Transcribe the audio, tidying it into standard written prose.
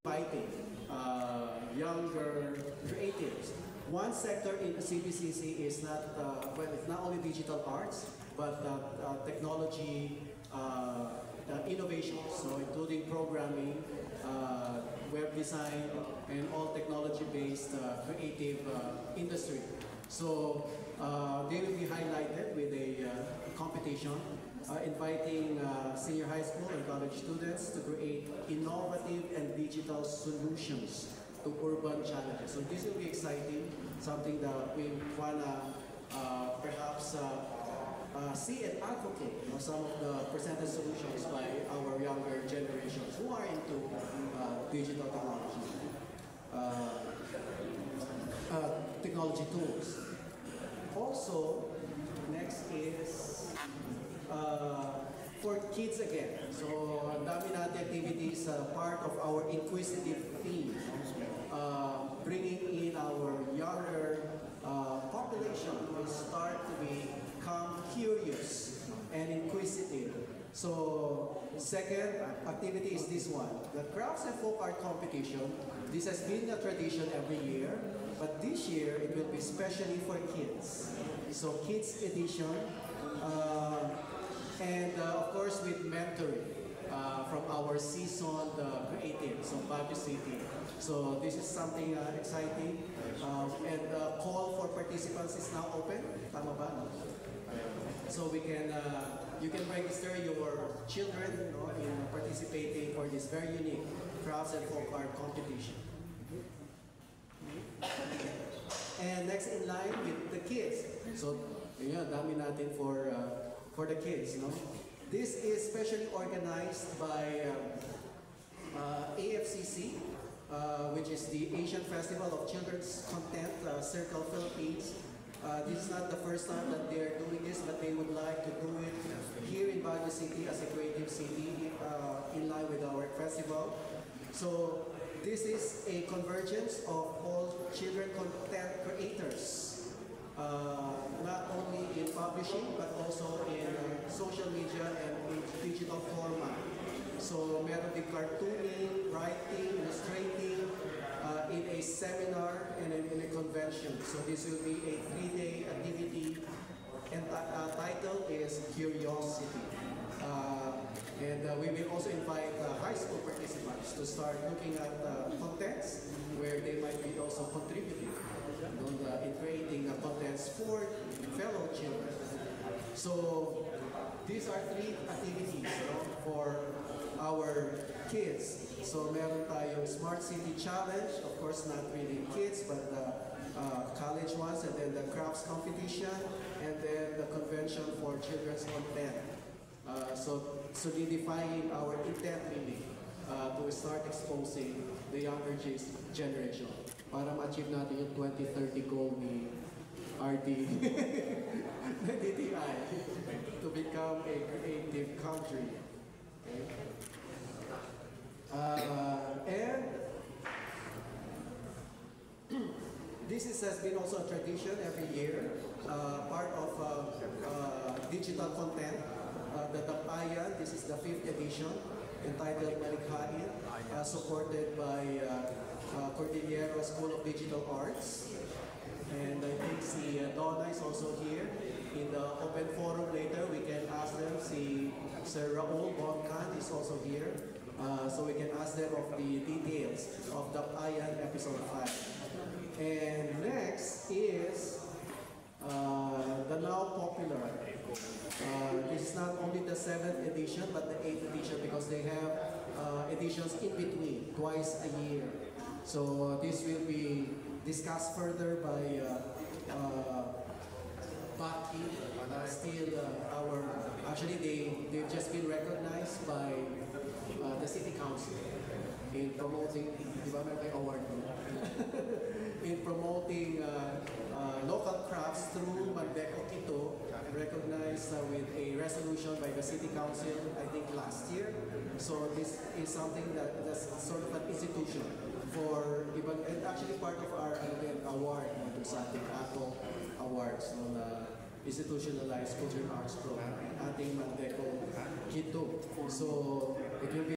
inviting younger creatives. One sector in CBCC is not, well, it's not only digital arts, but technology, innovation, so including programming, web design, and all technology-based creative industry. So they will be highlighted with a competition inviting senior high school and college students to create innovative and digital solutions to urban challenges. So this will be exciting, something that we want to perhaps see and advocate, some of the presented solutions by our younger generations who are into digital technology tools. Also, next is for kids again. So, ang dami natin activities, part of our inquisitive theme, bringing in our younger population will start to become curious and inquisitive. So, second activity is this one, the Crafts and Folk Art Competition. This has been a tradition every year, but this year it will be specially for kids. So, kids edition, and of course with mentoring from our seasoned creatives of Baguio City. So this is something exciting, and the call for participants is now open. Tama ba? So we can, you can register your children in participating for this very unique Crafts and Folk Art competition. And next in line with the kids. So yun, dami natin for the kids, This is specially organized by AFCC, which is the Asian Festival of Children's Content, Circle Philippines. This is not the first time that they are doing this, but they would like to do it here in Baguio City as a creative city in line with our festival. So this is a convergence of all children content creators. Not only in publishing, but also in social media and in digital format. So meron din cartooning, writing, illustrating, in a seminar and in a convention. So this will be a 3-day activity, and title is Curiosity. And we will also invite high school participants to start looking at contents where they might be also contributing in creating contents for fellow children. So these are 3 activities for our kids. So meron tayong Smart City Challenge, of course not really kids, but the college ones, and then the crafts competition, and then the convention for children's content. So solidifying our intent really to start exposing the younger generation para ma-achieve natin yung 2030 goal ni RD DTI to become a creative country. Okay? And this has been also a tradition every year, part of digital content. The Dampayan, this is the 5th edition, entitled Malikhain, supported by Cordillera School of Digital Arts. And I think si Donna is also here. In the open forum later, we can ask them. Si Sir Raul Boncan is also here. So we can ask them of the details of Dampayan episode 5. And next is the now popular. This is not only the 7th edition, but the 8th edition, because they have editions in between, twice a year. So this will be discussed further by Baki, still actually they've just been recognized by the City Council in promoting, di ba may award in promoting local crafts through Mandeco Quito, recognized with a resolution by the City Council, I think last year. So this is something that's sort of an institution for, and actually part of our award, sa ating Apple Awards, institutionalized culture and arts program, ating Mandeco Quito. So it will be